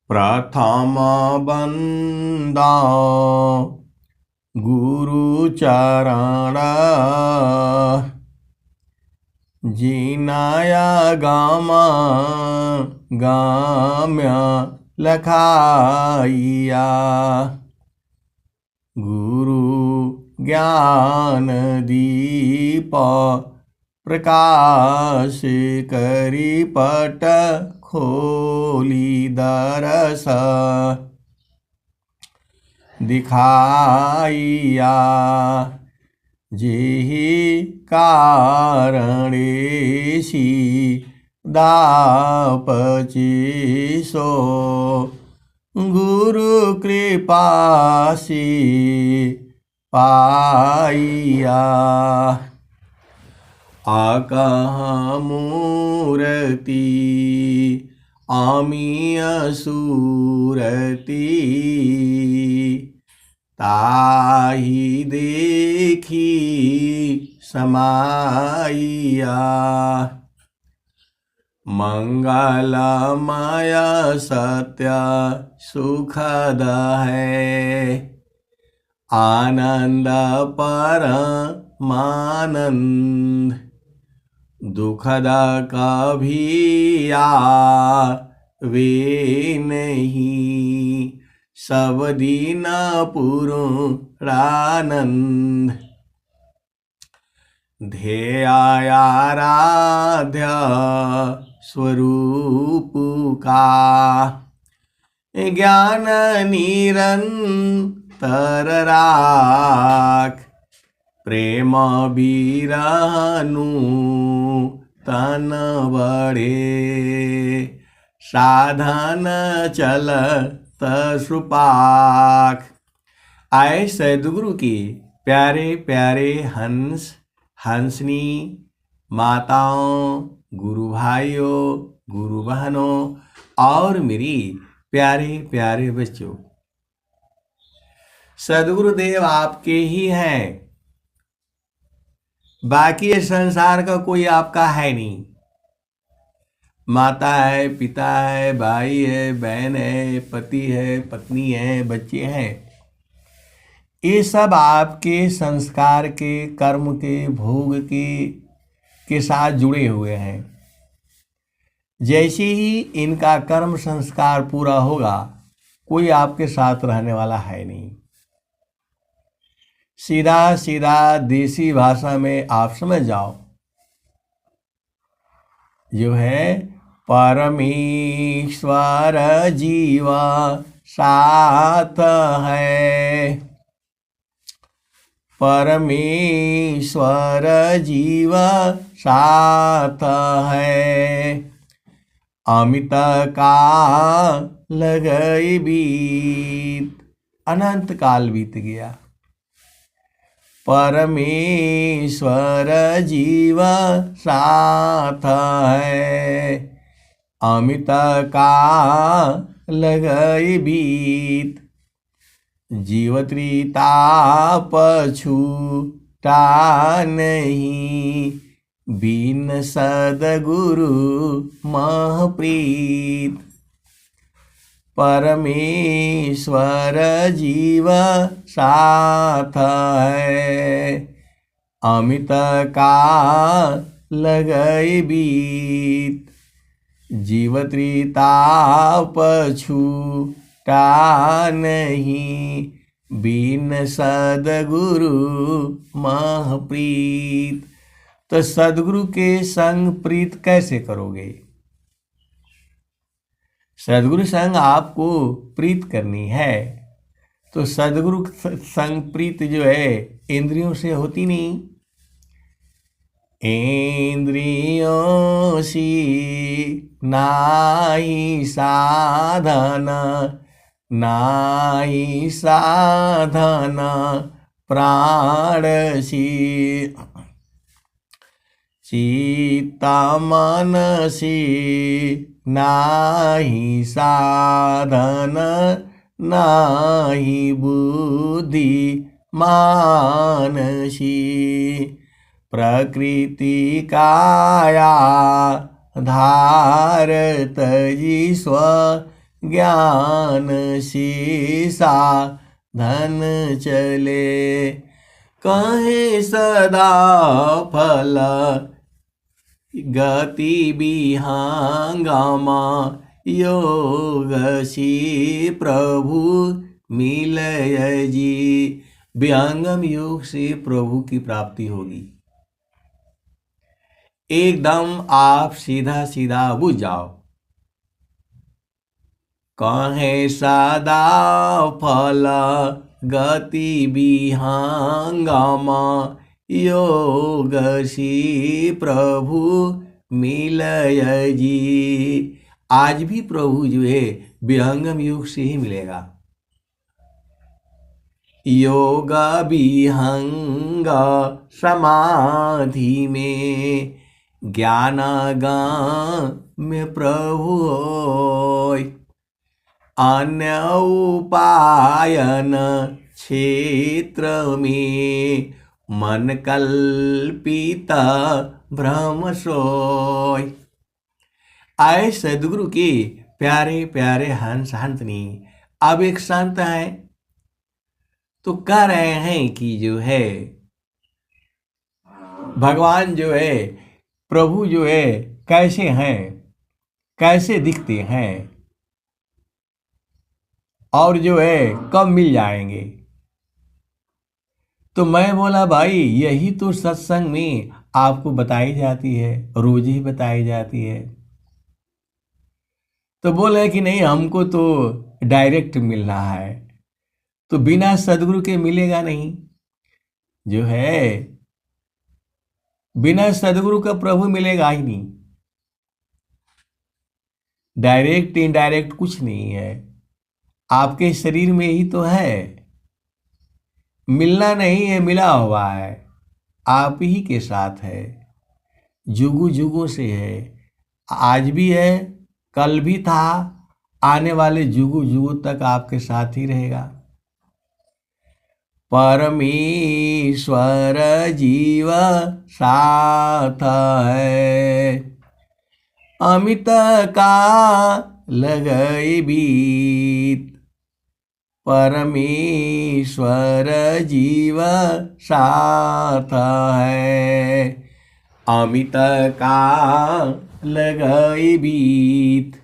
प्रथम बंदा गुरु चरण जिनाया गामा गाम्य लखाइया। गुरु ज्ञान दीप प्रकाश करी पट खोली दरस दिखाइया। जेहि कारणेसी दापची सो गुरु कृपासी पाइया। आकह मूर्ति आमी असुरति ताहि देखी समाइया। मंगलमय सत्य सुखद है आनंद परमानंद। दुखद कभी आवे नहीं सब दिन पूर्णानंद। ध्येयाराध्य स्वरूप का ज्ञान निरंतर राख। प्रेम बिरहनु तन बढ़े साधन चलत सुपाख। आए सद्गुरु की प्यारे प्यारे हंस हंसनी माताओं, गुरु भाइयों, गुरु बहनों और मेरी प्यारे प्यारे बच्चों, सद्गुरुदेव आपके ही हैं। बाकी ये संसार का कोई आपका है नहीं। माता है, पिता है, भाई है, बहन है, पति है, पत्नी है, बच्चे हैं, ये सब आपके संस्कार के, कर्म के, भोग के साथ जुड़े हुए हैं। जैसे ही इनका कर्म संस्कार पूरा होगा, कोई आपके साथ रहने वाला है नहीं। सीधा सीधा देसी भाषा में आप समझ जाओ, जो है परमेश्वर जीवा साथ है। परमेश्वर जीव साथ है। अमित काल गई बीत, अनंत काल बीत गया। परमेश्वर जीव साथ है। अमित काल गई बीत। जीव त्रिताप छूटा नहीं, बिन सद्गुरु महप्रीत। परमेश्वर जीव साथ है। अमित काल गई बीत। जीव त्रिताप छूटा नहीं, बिन सद्गुरु महप्रीत। तो सद्गुरु के संग प्रीत कैसे करोगे? सद्गुरु संग आपको प्रीत करनी है तो सद्गुरु संग प्रीत जो है इंद्रियों से होती नहीं। इंद्रियों सी नाही साधन, नाही साधन प्राण सी। चित्ता मनसी नाही साधन, नाही बुद्धि मानसी। प्रकृति काया धारत जी स्व ज्ञान शीसा धन चले। कहे सदा फल गति विहंगमा, योग सी प्रभु मिलय जी। विहंगम योग से प्रभु की प्राप्ति होगी। एकदम आप सीधा सीधा बुझ जाओ। कहे सदा फल गति विहंगमा, योग सी प्रभु मिलय जी। आज भी प्रभु जो है विहंगम योग से ही मिलेगा। योग विहंग समाधि में, ज्ञानागम्य प्रभु होय। अन्य उपायन क्षेत्र में, मन कल्पित भ्रम सोय। आए सदगुरु के प्यारे प्यारे हंस हंसनी। अब एक संत है तो कह रहे हैं कि जो है भगवान जो है, प्रभु जो है कैसे हैं, कैसे दिखते हैं और जो है कब मिल जाएंगे। तो मैं बोला भाई यही तो सत्संग में आपको बताई जाती है, रोज ही बताई जाती है। तो बोले कि नहीं हमको तो डायरेक्ट मिल रहा है। तो बिना सदगुरु के मिलेगा नहीं। जो है बिना सदगुरु का प्रभु मिलेगा ही नहीं। डायरेक्ट इनडायरेक्ट कुछ नहीं है, आपके शरीर में ही तो है। मिलना नहीं है, मिला हुआ है, आप ही के साथ है, जुगु जुगु से है। आज भी है, कल भी था, आने वाले जुगु जुगु तक आपके साथ ही रहेगा। परमेश्वर जीव साथ है, अमित का लगई बीत। परमेश्वर जीव साथ है, अमित का लगई बीत।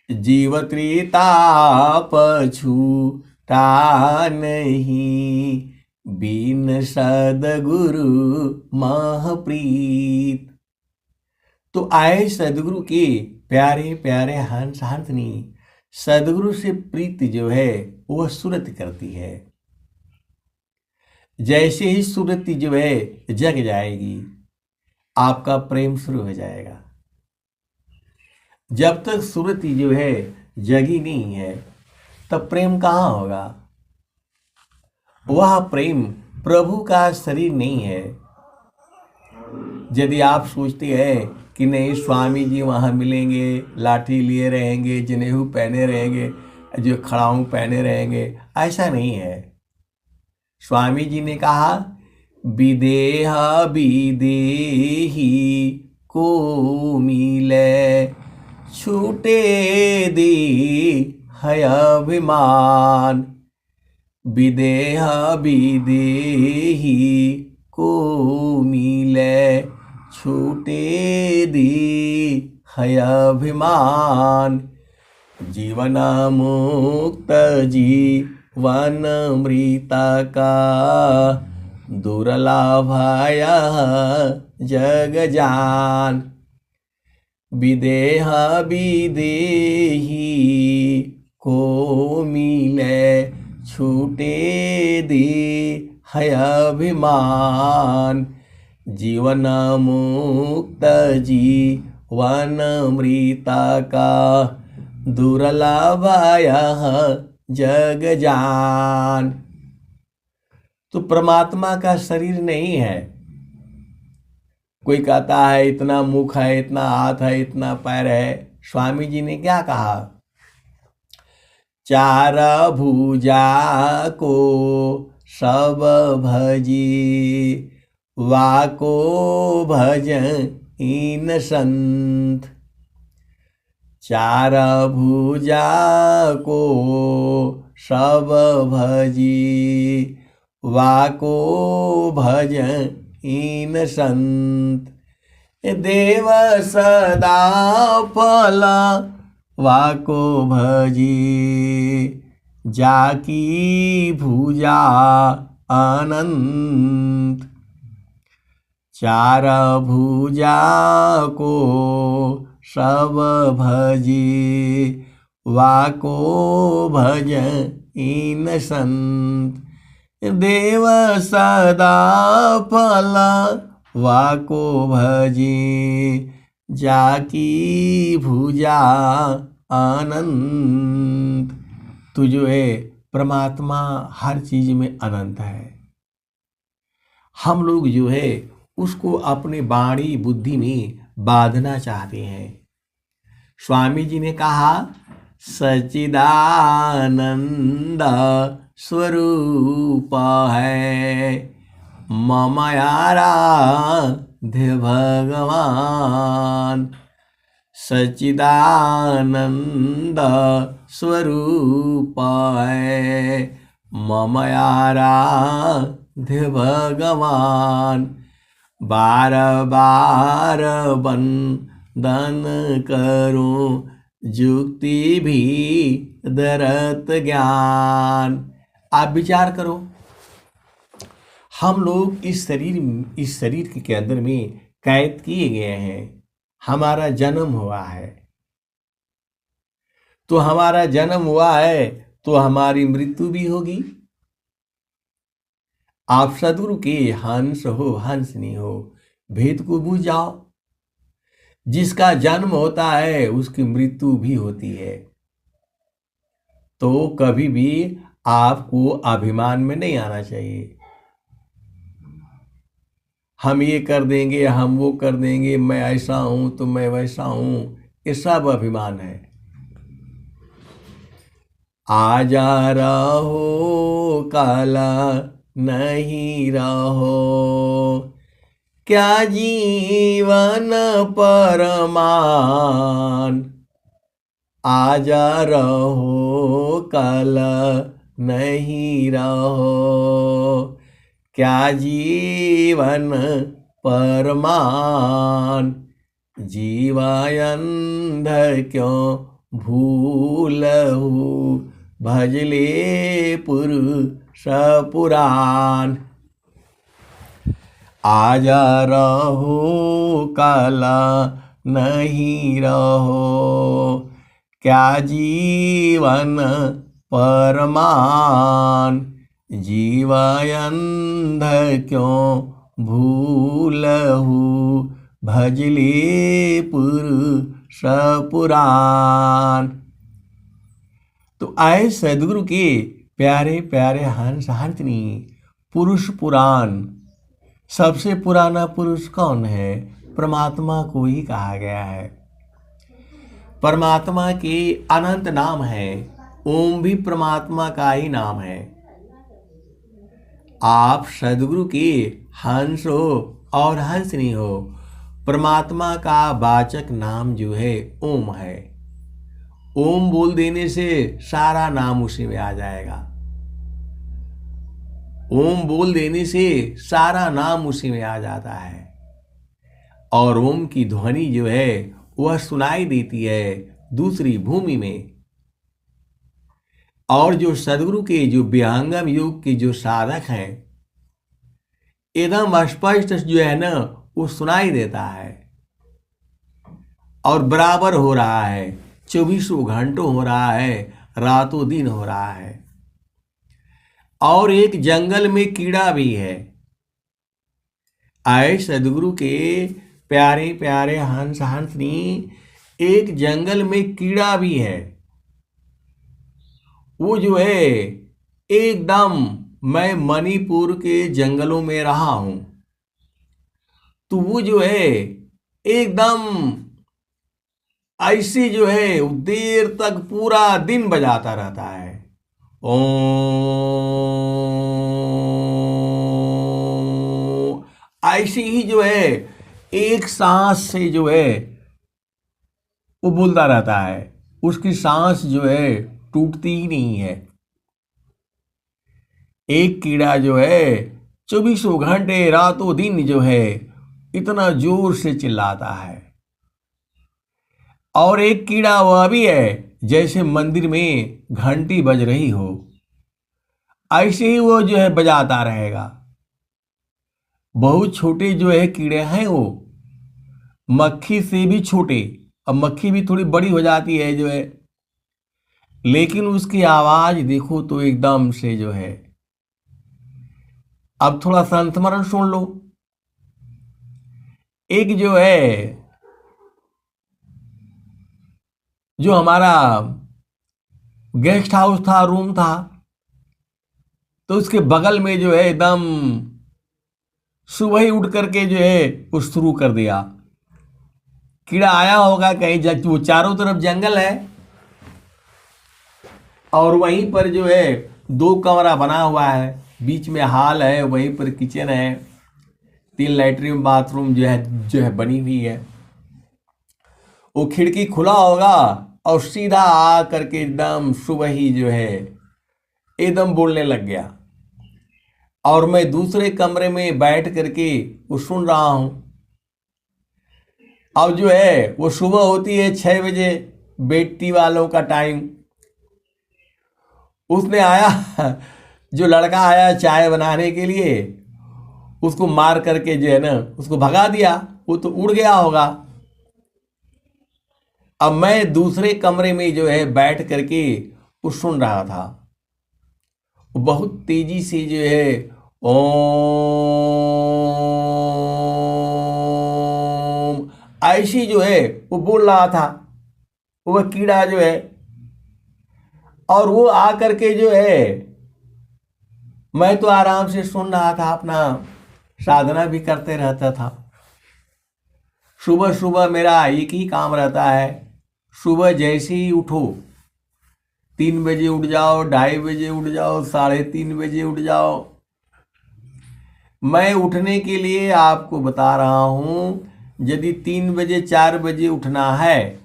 जीव त्रिताप छूटा नहीं, बिन सदगुरु महप्रीत। तो आए सदगुरु के प्यारे प्यारे हंस हंसनी। सदगुरु से प्रीति जो है वह सुरति करती है। जैसे ही सुरति जो है जग जाएगी, आपका प्रेम शुरू हो जाएगा। जब तक सुरति जो है जगी नहीं है तब प्रेम कहाँ होगा। वह प्रेम प्रभु का शरीर नहीं है। यदि आप सोचते हैं कि नहीं स्वामी जी वहाँ मिलेंगे, लाठी लिए रहेंगे, जनेऊ पहने रहेंगे, जो खड़ाऊ पहने रहेंगे, ऐसा नहीं है। स्वामी जी ने कहा विदेह विदेही को मिले, छूटे दे है अभिमान। विदेह विदेही को मिले, छूटे दी है अभिमान। जीवन मुक्त जीवन मृता का, दुर्लभ जग जान। विदेह विदेही को मिले, छूटे दी है अभिमान। जीवन मुक्त जीवन मृता का, दुर्लभ जग जान। तो परमात्मा का शरीर नहीं है। कोई कहता है इतना मुख है, इतना हाथ है, इतना पैर है। स्वामी जी ने क्या कहा, चार भुजा को सब भजी, वाको भजन इन संत। चार भुजा को सब भजी वाको भज इन संत देव सदा फल वाको भजी जाकी भुजा अनंत चार भुजा को सब भजी वाको भज इन संत देव सदा फल वाको भजी जाकी भुजा अनंत। तो जो है परमात्मा हर चीज में अनंत है। हम लोग जो है उसको अपने वाणी बुद्धि में बांधना चाहते हैं। स्वामी जी ने कहा सच्चिदानंद स्वरूप है मम आराध्य भगवान। सच्चिदानंद स्वरूप है मम आराध्य भगवान। बार बार वंदन करूं जुक्ति भी दरत ज्ञान। आप विचार करो, हम लोग इस शरीर के अंदर में कैद किए गए हैं। हमारा जन्म हुआ है, तो हमारा जन्म हुआ है तो हमारी मृत्यु भी होगी। आप सदगुरु के हंस हो हंसनी हो, भेद को बूझ जाओ। जिसका जन्म होता है उसकी मृत्यु भी होती है। तो कभी भी आपको अभिमान में नहीं आना चाहिए। हम ये कर देंगे, हम वो कर देंगे, मैं ऐसा हूं तो मैं वैसा हूं, ये सब अभिमान है। आजा रहो काला नहीं रहो, क्या जीवन परमान। आजा रहो कल नहीं रहो, क्या जीवन परमान। जीवायंध क्यों भूलहु, भजले पुरुष पुराण। आजा रहो काला नहीं रहो, क्या जीवन परमान। जीवायंध क्यों भूलहु, भजले पुरुष पुराण। तो आए सदगुरु के प्यारे प्यारे हंस हंसनी पुरुष पुराण। सबसे पुराना पुरुष कौन है? परमात्मा को ही कहा गया है। परमात्मा के अनंत नाम है। ओम भी परमात्मा का ही नाम है। आप सदगुरु के हंस हो और हंसनी हो, परमात्मा का वाचक नाम जो है ओम है। ओम बोल देने से सारा नाम उसी में आ जाएगा। ओम बोल देने से सारा नाम उसी में आ जाता है। और ओम की ध्वनि जो है वह सुनाई देती है दूसरी भूमि में। और जो सदगुरु के जो विहंगम योग के जो साधक हैं, एकदम स्पष्ट जो है ना वो सुनाई देता है। और बराबर हो रहा है, 24 घंटों हो रहा है, रातों दिन हो रहा है। और एक जंगल में कीड़ा भी है। आए सदगुरु के प्यारे प्यारे हंस हंसनी, एक जंगल में कीड़ा भी है। वो जो है एकदम, मैं मणिपुर के जंगलों में रहा हूं, तो वो जो है एकदम ऐसे जो है देर तक पूरा दिन बजाता रहता है। ओम, ऐसे ही जो है एक सांस से जो है वो बोलता रहता है, उसकी सांस जो है टूटती ही नहीं है। एक कीड़ा जो है 24 घंटे रातों दिन जो है इतना जोर से चिल्लाता है। और एक कीड़ा वह भी है जैसे मंदिर में घंटी बज रही हो, ऐसे ही वो जो है बजाता रहेगा। बहुत छोटे जो है कीड़े हैं वो, मक्खी से भी छोटे। अब मक्खी भी थोड़ी बड़ी हो जाती है जो है, लेकिन उसकी आवाज देखो तो एकदम से जो है। अब थोड़ा संस्मरण सुन लो। एक जो है, जो हमारा गेस्ट हाउस था, रूम था, तो उसके बगल में जो है एकदम सुबह ही उठ करके जो है वो शुरू कर दिया। कीड़ा आया होगा कहीं, वो चारों तरफ जंगल है और वहीं पर जो है 2 कमरा बना हुआ है, बीच में हॉल है, वहीं पर किचन है, 3 लैट्रिन बाथरूम जो है बनी हुई है। वो खिड़की खुला होगा और सीधा आ करके एकदम सुबह ही जो है एकदम बोलने लग गया। और मैं दूसरे कमरे में बैठ करके वो सुन रहा हूं। अब जो है वो सुबह होती है 6 बजे, बेटी वालों का टाइम। उसने आया जो लड़का आया चाय बनाने के लिए, उसको मार करके जो है ना उसको भगा दिया, वो तो उड़ गया होगा। अब मैं दूसरे कमरे में जो है बैठ करके वो सुन रहा था। वो बहुत तेजी से जो है ओम ऐसी जो है वो बोल रहा था, वह कीड़ा जो है। और वो आकर के जो है, मैं तो आराम से सुन रहा था, अपना साधना भी करते रहता था। सुबह सुबह मेरा एक ही काम रहता है, सुबह जैसे ही उठो, 3 बजे उठ जाओ, 2:30 बजे उठ जाओ, 3:30 बजे उठ जाओ। मैं उठने के लिए आपको बता रहा हूं, यदि 3 बजे 4 बजे उठना है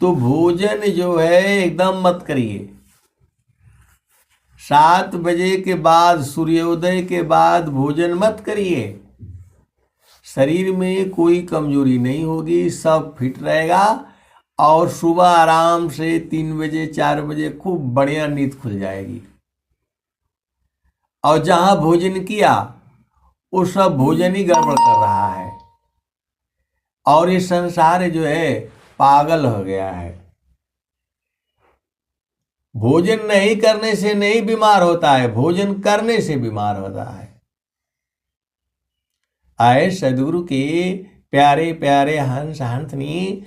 तो भोजन जो है एकदम मत करिए। 7 बजे के बाद, सूर्योदय के बाद भोजन मत करिए। शरीर में कोई कमजोरी नहीं होगी, सब फिट रहेगा और सुबह आराम से 3 बजे 4 बजे खूब बढ़िया नींद खुल जाएगी। और जहां भोजन किया वो सब भोजन ही गड़बड़ कर रहा है और ये संसार जो है पागल हो गया है। भोजन नहीं करने से नहीं बीमार होता है, भोजन करने से बीमार होता है। आए सदगुरु के प्यारे प्यारे हंस हंसनी,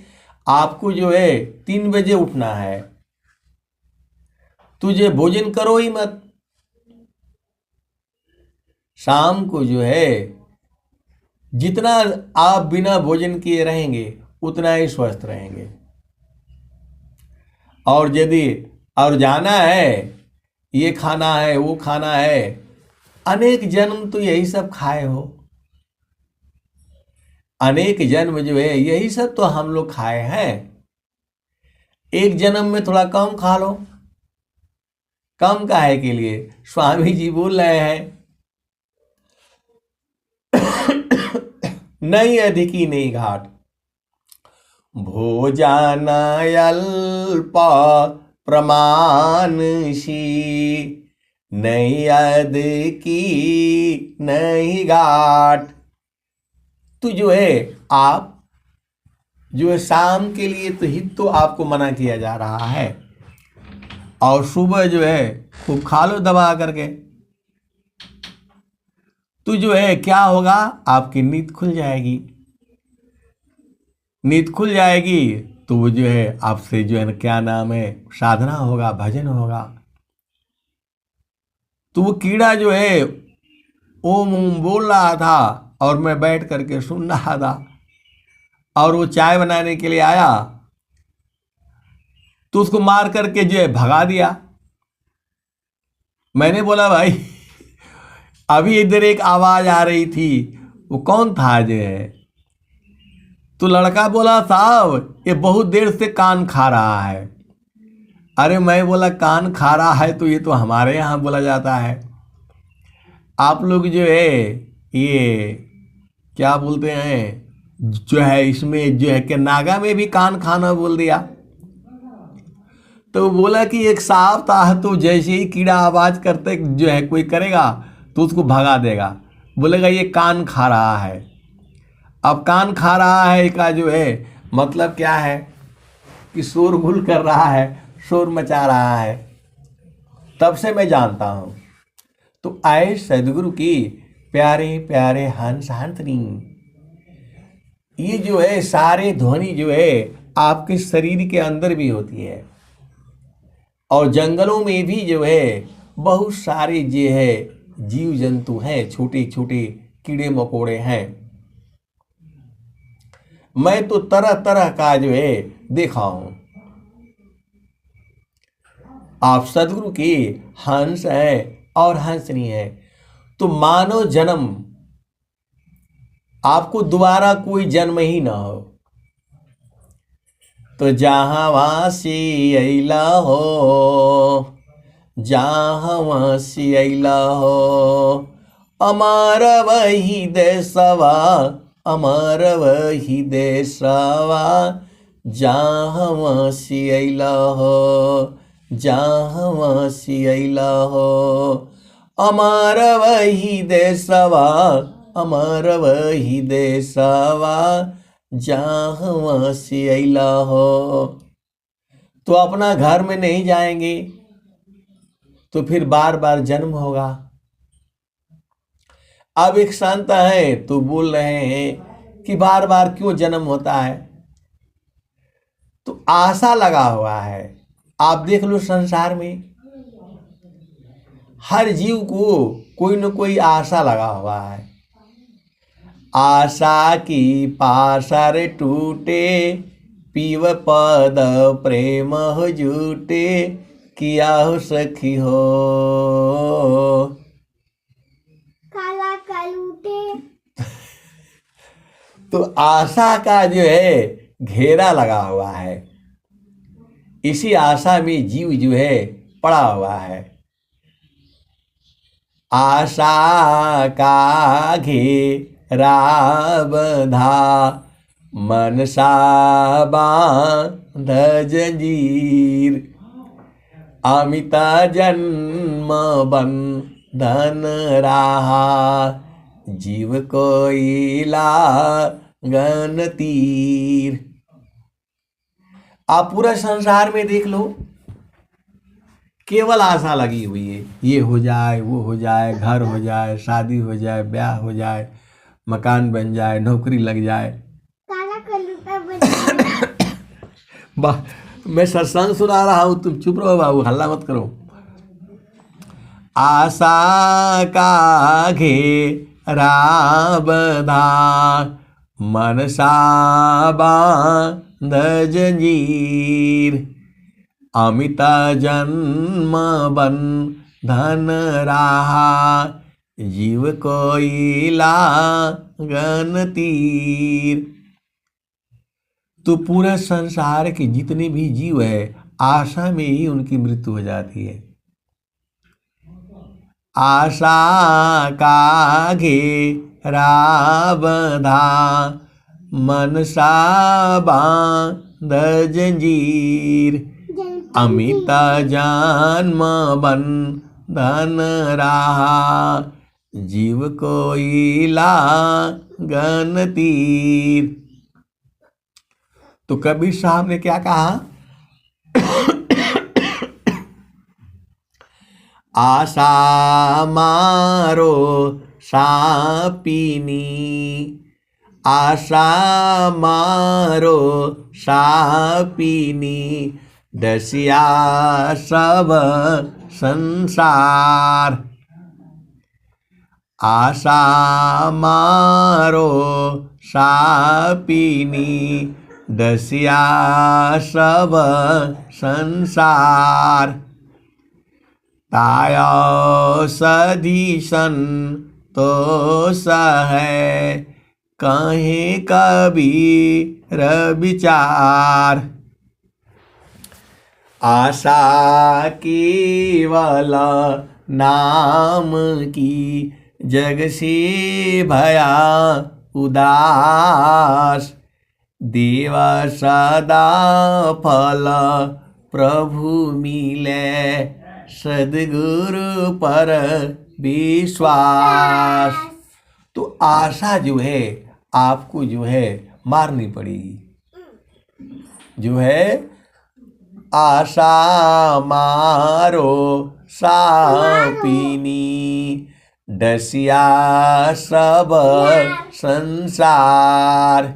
आपको जो है 3 बजे उठना है, तुझे भोजन करो ही मत। शाम को जो है जितना आप बिना भोजन किए रहेंगे उतना ही स्वस्थ रहेंगे। और यदि और जाना है, ये खाना है वो खाना है, अनेक जन्म तो यही सब खाए हो, अनेक जन्म जो है यही सब तो हम लोग खाए हैं। एक जन्म में थोड़ा कम खा लो। कम काहे के लिए? स्वामी जी बोल रहे हैं नहीं अधिकी नहीं घाट, भोजन अल्प प्रमाणसी, नहीं अधिकी नहीं घाट। तो जो है आप जो है शाम के लिए तो हित तो आपको मना किया जा रहा है, और सुबह जो है खूब खा लो दबा करके। तो जो है क्या होगा, आपकी नींद खुल जाएगी। नींद खुल जाएगी तो वो जो है आपसे जो है ना क्या नाम है, साधना होगा, भजन होगा। तो वो कीड़ा जो है ओम ओम बोल रहा था और मैं बैठ करके सुन रहा था। और वो चाय बनाने के लिए आया तो उसको मार करके जो है भगा दिया। मैंने बोला भाई अभी इधर एक आवाज आ रही थी, वो कौन था जो है? तो लड़का बोला साहब ये बहुत देर से कान खा रहा है। अरे मैं बोला कान खा रहा है तो ये तो हमारे यहाँ बोला जाता है, आप लोग जो है ये क्या बोलते हैं जो है इसमें जो है कि नागा में भी कान खाना बोल दिया। तो बोला कि एक सांप था तो जैसे ही कीड़ा आवाज करते जो है कोई करेगा तो उसको भगा देगा, बोलेगा ये कान खा रहा है। अब कान खा रहा है का जो है मतलब क्या है कि शोरगुल कर रहा है, शोर मचा रहा है। तब से मैं जानता हूँ। तो आए सदगुरु की प्यारे प्यारे हंस हंसनी, ये जो है सारे ध्वनि जो है आपके शरीर के अंदर भी होती है, और जंगलों में भी जो है बहुत सारे जो है जीव जंतु हैं, छोटे छोटे कीड़े मकोड़े हैं। मैं तो तरह तरह का जो है देखा हूं। आप सदगुरु के हंस हैं और हंसनी है, तो मानव जन्म आपको दोबारा कोई जन्म ही ना हो, तो जहाँ वासी अला हो, जहाँ वासी अला हो, अमर वही देशवा, अमर वही देशवा, जहाँ वासी अला हो, जहाँ वासी अला हो, अमर वही देशवा, अमर वही देशवा, जहाँ से अला हो। तो अपना घर में नहीं जाएंगे तो फिर बार बार जन्म होगा। अब एक संत है तो बोल रहे हैं कि बार बार क्यों जन्म होता है, तो आशा लगा हुआ है। आप देख लो संसार में हर जीव को कोई न कोई आशा लगा हुआ है। आशा की पासर टूटे, पीव पद प्रेम हो झूठे, किया हो सखी हो काला कलूटे। तो आशा का जो है घेरा लगा हुआ है, इसी आशा में जीव जो है पड़ा हुआ है। आशा का घेरा बंधा, मनसा बांध जंजीर, अमिता जन्म बंधन रहा, जीव कोई लागन तीर। आप पूरा संसार में देख लो, केवल आशा लगी हुई है, ये हो जाए वो हो जाए, घर हो जाए, शादी हो जाए, ब्याह हो जाए, मकान बन जाए, नौकरी लग जाए। काला कलूटा बन वाह, मैं सत्संग सुना रहा हूँ, तुम चुप रहो बाबू, हल्ला मत करो। आशा का घेरा बंधा, मनसा बांध जंजीर, अमिता जन्म बंधन रहा, जीव कोई लागन तीर। तो पूरे संसार के जितने भी जीव है आशा में ही उनकी मृत्यु हो जाती है। आशा का घेरा बंधा, मनसा बांध जंजीर, अमिता जन्म बंधन रहा, जीव कोई लागन तीर। तो कबीर साहब ने क्या कहा, आशा मारो सापीनी, आशा मारो सापीनी, दसिया सब संसार। आशा मारो सापीनी, दसिया सब संसार। तायो सधीसन तो सह, कहे कबीर विचार। आशा केवल नाम की, जग से भया उदास। देव सदा फल प्रभु मिले, सद्गुरु पर विश्वास। तो आशा जो है आपको जो है मारनी पड़ेगी। जो है आशा मारो सापिनी, डसिया सब संसार।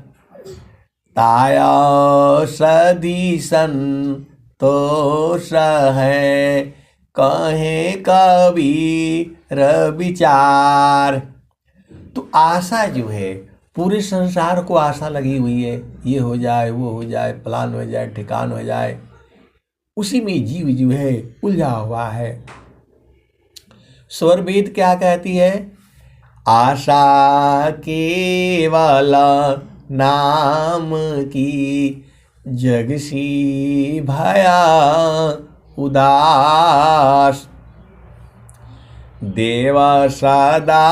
ताया सदीसन तो है, कहे कबीर विचार। तो आशा जो है पूरे संसार को आशा लगी हुई है, ये हो जाए वो हो जाए, प्लान हो जाए, ठिकान हो जाए। उसी में जीव जो है उलझा हुआ है। स्वर वेद क्या कहती है? आशा केवल नाम की, जग सी भया उदास। देव सदा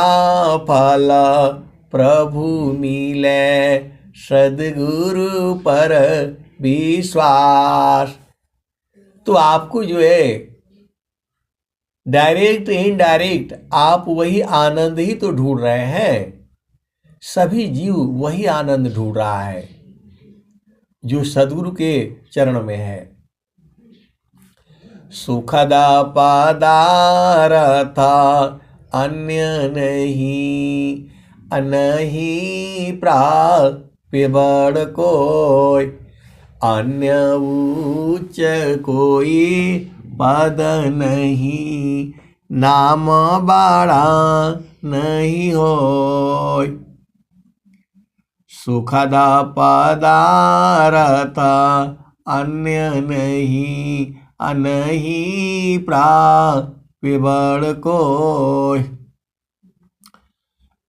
फल प्रभु मिले, सद्गुरु पर विश्वास। तो आपको जो है डायरेक्ट इनडायरेक्ट आप वही आनंद ही तो ढूंढ रहे हैं। सभी जीव वही आनंद ढूंढ रहा है जो सद्गुरु के चरण में है। सुखद पदार्थ अन्य नहीं, अनहि प्राप्य बड़ कोई। अन्य उच्च कोई पद नहीं, नाम बड़ा नहीं होय। सुखद पदार्थ अन्य नहीं, अनहि प्राप्य बड़ कोई।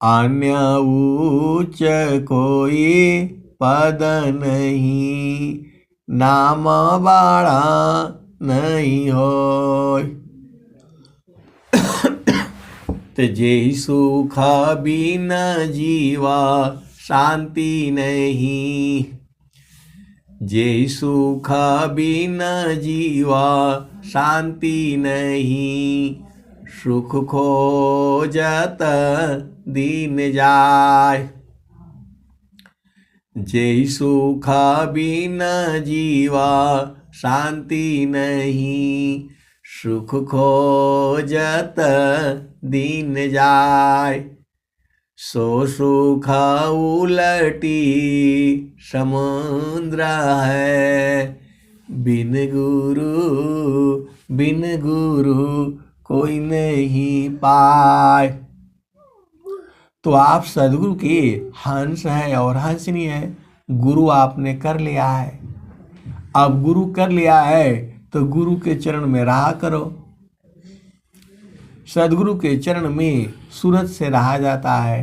अन्य उच्च कोई पद नहीं, नाम बड़ा नहीं होय। तो जेहि सुख बिन जीवा शांति नहीं। जेहि सुख बिन जीवा शांति नहीं, सुख खोजत दीन जाय। जेहि सुख बिन जीवा शांति नहीं, सुख खोजत दीन जाय। सो सुख उलटी समुद्र है, बिन गुरु कोई नहीं पाए। तो आप सद्गुरु के हंस हैं और हंसनी है। गुरु आपने कर लिया है। अब गुरु कर लिया है तो गुरु के चरण में रहा करो। सद्गुरु के चरण में सूरत से रहा जाता है।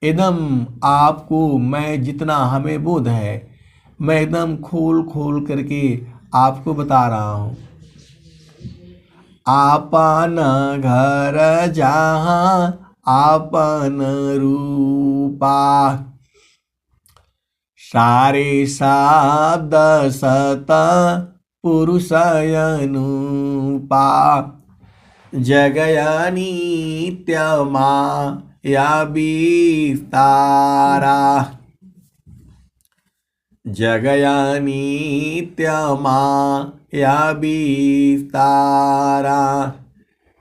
एकदम आपको मैं जितना हमें बोध है, मैं एकदम खोल खोल करके आपको बता रहा हूँ। आपन घर जहाँ आपन रूपा, सारे शब्द सत पुरुष अनुपा। जगया नित्य माया विस्तारा, जगया नित्य माया विस्तारा।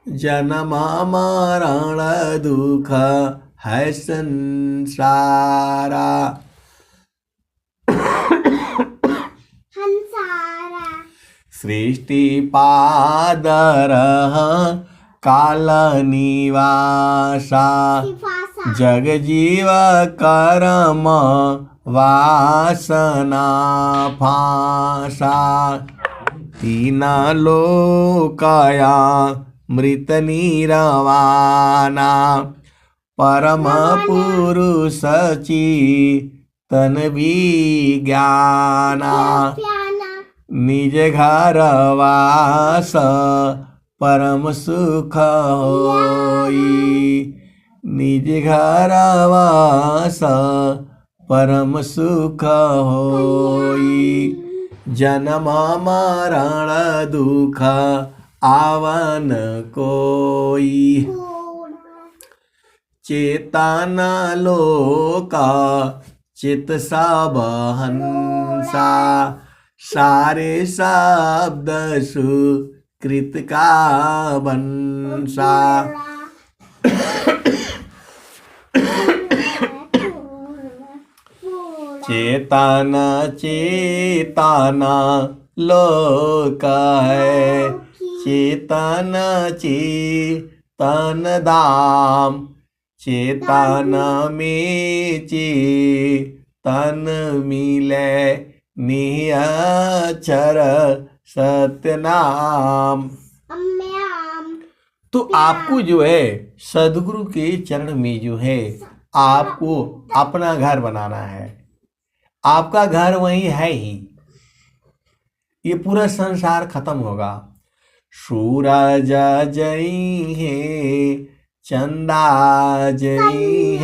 जन्म मरण दुख है संसारा। सृष्टि पादर काल निवासा, जग जीव कर्म वासना फासा। तीन लोकया मृत निरवाना, परम पुरुष चितन विज्ञाना प्याना निज घर वास परम सुख होई निज घर वास परम सुख होई जन्म मरण दुख आवन कोई चेतन लोका चित सब हंसा सारे शब्द सुकृत का बंसा चेतन चेतन लोक है चेतन चेतन धाम चेतन में चेतन मिले निहचर सत्यनाम। तो आपको जो है सदगुरु के चरण में जो है आपको अपना घर बनाना है। आपका घर वही है ही, ये पूरा संसार खत्म होगा। सूरज जई है चंदा जई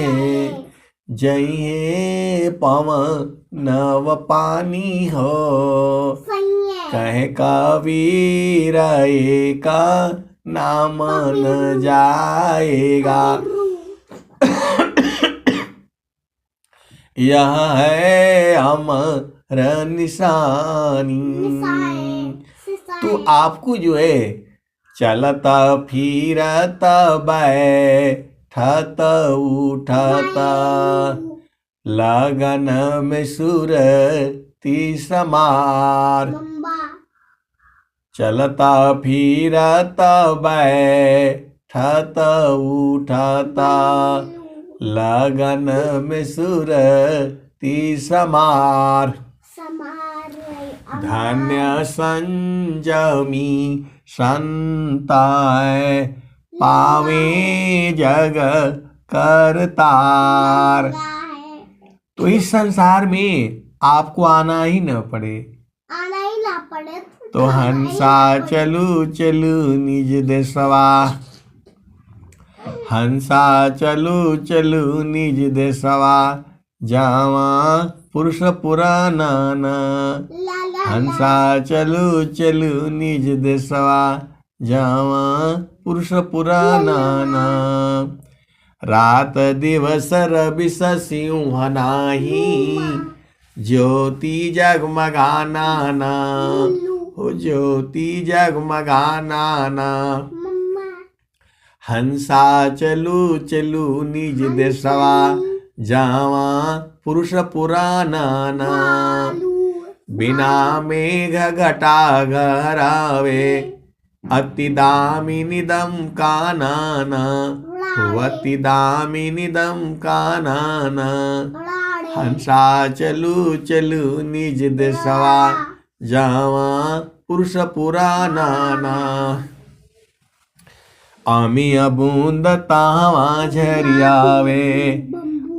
है पवन नव पानी हो कहे कबीर का नाम न जाएगा। यह है अमर निशानी। तो आपको जो है चलता फिरता बैठत उठत लगन में सुरती समार चलता फिरता बैठत उठत लगन में सुरती समार। धन्य संजमी संताय पावे जग करतार। तो इस संसार में आपको आना ही न पड़े तो हंसा चलू चलू निज देशवा हंसा चलू चलू निज देशवा जावा पुरुष पुराना हंसा चलू चलू निज देशवा जावा पुरुष पुराना। रात दिवस रवि सिंह नाही ज्योति जगमगाना हो ज्योति जगमगाना। हंसा चलू चलू निज देशवा जावा पुरुष पुराना। बिना मेघ घटा घरावे अति दामिनी दम कानाना अति दामिनी दम कानाना। हंसा चलू चलू निज देशवा जावा पुरुष पुराना। अमिय बूंद तावा झरियावे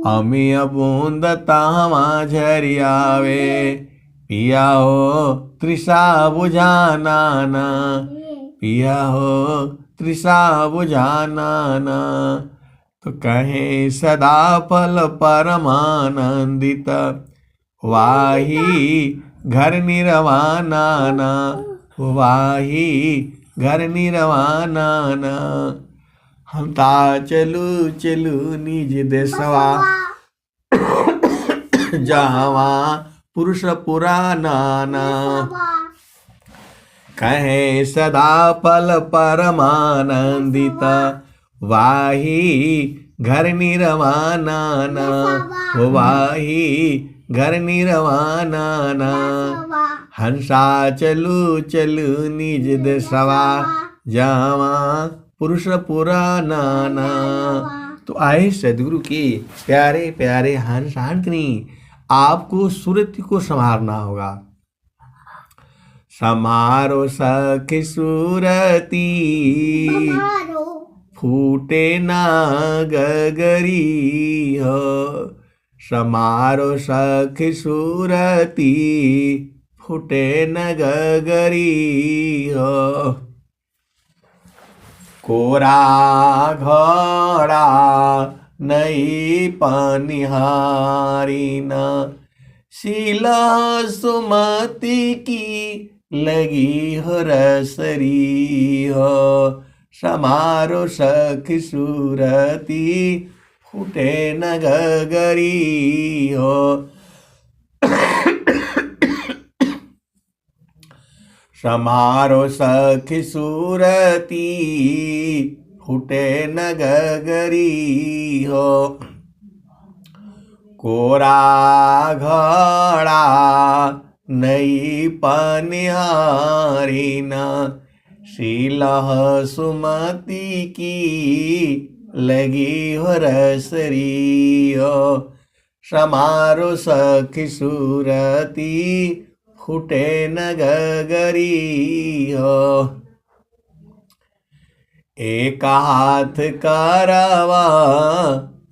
अमिय बूंद तावा झरियावे पिया हो तृषा बुझाना पिया हो तृषा बुझाना। तो कहे सदा फल परमानंदित वाही घर निर्वाणा वाही घर निर्वाणा। हंता चलू चलू निज देशवा जावा पुरुष पुराना। कहे सदा फल परमानंदित वाही घर निर्वाणा वाही घर निर्वाणा। हंसा चलू चलू निज देशवा जावा पुरुष पुराना। तो आए सदगुरु के प्यारे प्यारे हंस हांकनी आपको सूरत को संभालना होगा। समारो सखी सूरती फूटे ना गगरी हो। समारो सखी सूरती फूटे न गगरी हो। कोरा घड़ा नई पनिहारी न शीला सुमति की लगी हो रसरी हो। समारो सखी सूरती फूटे न गगरी हो। समारो सखी सूरती फूटे न गगरी हो। कोरा घड़ा नई पनिहारी न शीलह सुमति की लगी हो रसरी हो। समारो सखी सूरती फूटे न गगरी हो। एक हाथ करवा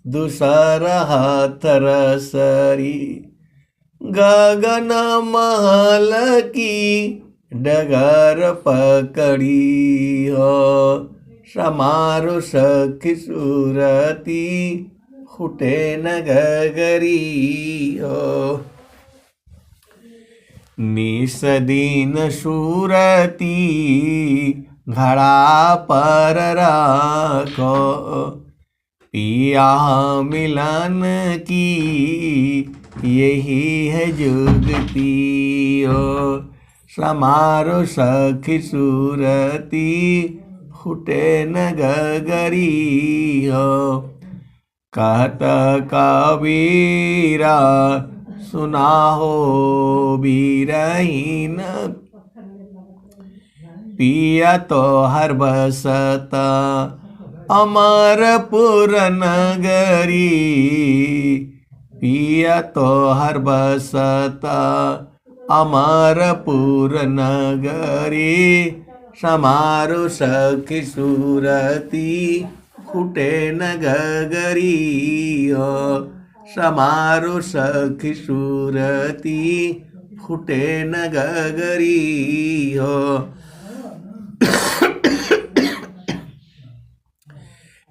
दूसरा हाथ रसरी। गगन महल की डगर पकड़ी हो। समारो सखी सूरती फूटे न गगरी हो। निस दिन सूरती घड़ा पर रखो। पिया मिलन की यही है जुगती हो। समारो सखी सूरती फूटे न गगरी हो। कहत कबीरा सुना हो बीरहीन। पिया तो हर बसत अमरपुर नगरी। पिया तो हर बसत अमरपुर नगरी। समारो सखी सूरती फूटे न गगरी हो। समारो सखी सूरती फूटे न गगरी हो।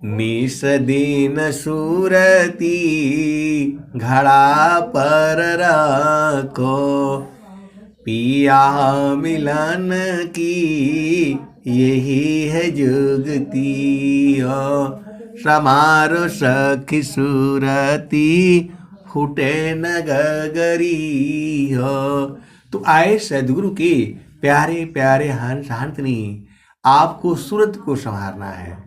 निस दिन सूरती घड़ा पर रखो। पिया मिलन की यही है जुगती हो। समारो सखी सूरती फूटे न गगरी हो। तो आए सदगुरु के प्यारे प्यारे हंस हंसनी, आपको सूरत को संवारना है।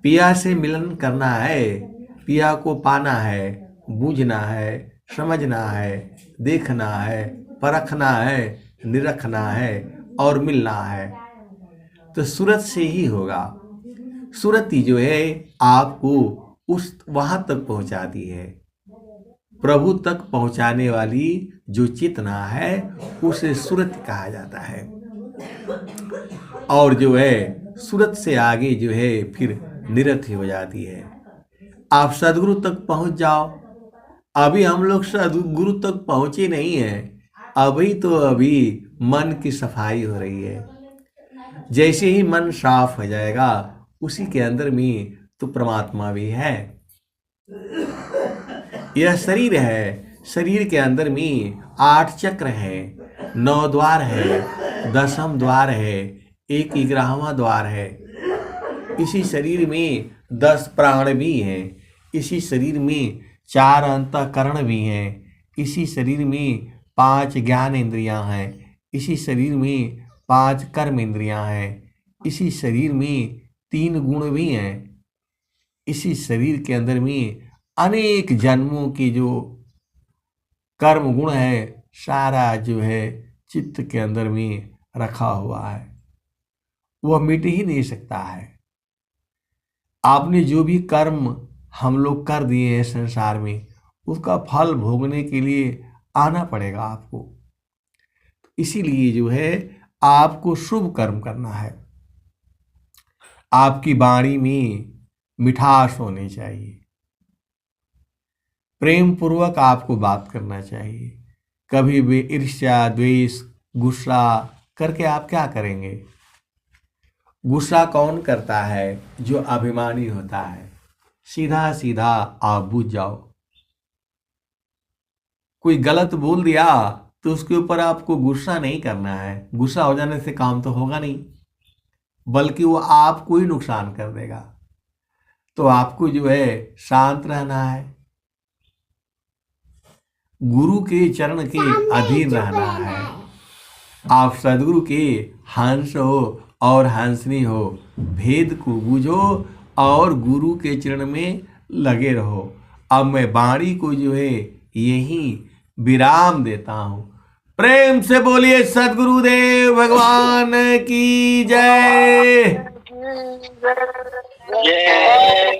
पिया से मिलन करना है, पिया को पाना है, बूझना है, समझना है, देखना है, परखना है, निरखना है और मिलना है। तो सूरत से ही होगा। सूरती जो है आपको उस वहां तक पहुंचाती है। प्रभु तक पहुंचाने वाली जो चेतना है उसे सूरत कहा जाता है। और जो है सूरत से आगे जो है फिर निरथ हो जाती है। आप सदगुरु तक पहुंच जाओ। अभी हम लोग सदगुरु तक पहुंचे नहीं हैं। अभी मन की सफाई हो रही है। जैसे ही मन साफ हो जाएगा उसी के अंदर में तो परमात्मा भी है। यह शरीर है, शरीर के अंदर में 8 चक्र है, 9 द्वार है, 10वां द्वार है, 11वां द्वार है। इसी शरीर में 10 प्राण भी हैं। इसी शरीर में 4 अंतःकरण भी हैं। इसी शरीर में 5 ज्ञान इंद्रियां हैं। इसी शरीर में 5 कर्म इंद्रियां हैं। इसी शरीर में 3 गुण भी हैं। इसी शरीर के अंदर में अनेक जन्मों की जो कर्म गुण है सारा जो है चित्त के अंदर में रखा हुआ है, वह मिट ही नहीं सकता है। आपने जो भी कर्म हम लोग कर दिए हैं संसार में, उसका फल भोगने के लिए आना पड़ेगा आपको। इसीलिए जो है आपको शुभ कर्म करना है। आपकी वाणी में मिठास होनी चाहिए, प्रेम पूर्वक आपको बात करना चाहिए। कभी भी ईर्ष्या, द्वेष, गुस्सा करके आप क्या करेंगे? गुस्सा कौन करता है? जो अभिमानी होता है। सीधा सीधा आप बुझ जाओ। कोई गलत बोल दिया तो उसके ऊपर आपको गुस्सा नहीं करना है। गुस्सा हो जाने से काम तो होगा नहीं, बल्कि वो आपको ही नुकसान कर देगा। तो आपको जो है शांत रहना है, गुरु के चरण के सामने अधीन चुप रहना रहना है। है। आप सदगुरु के हंस हो और हंसनी हो, भेद को बूझो और गुरु के चरण में लगे रहो। अब मैं वाणी को जो है यही विराम देता हूं। प्रेम से बोलिए सदगुरुदेव भगवान की जय। जय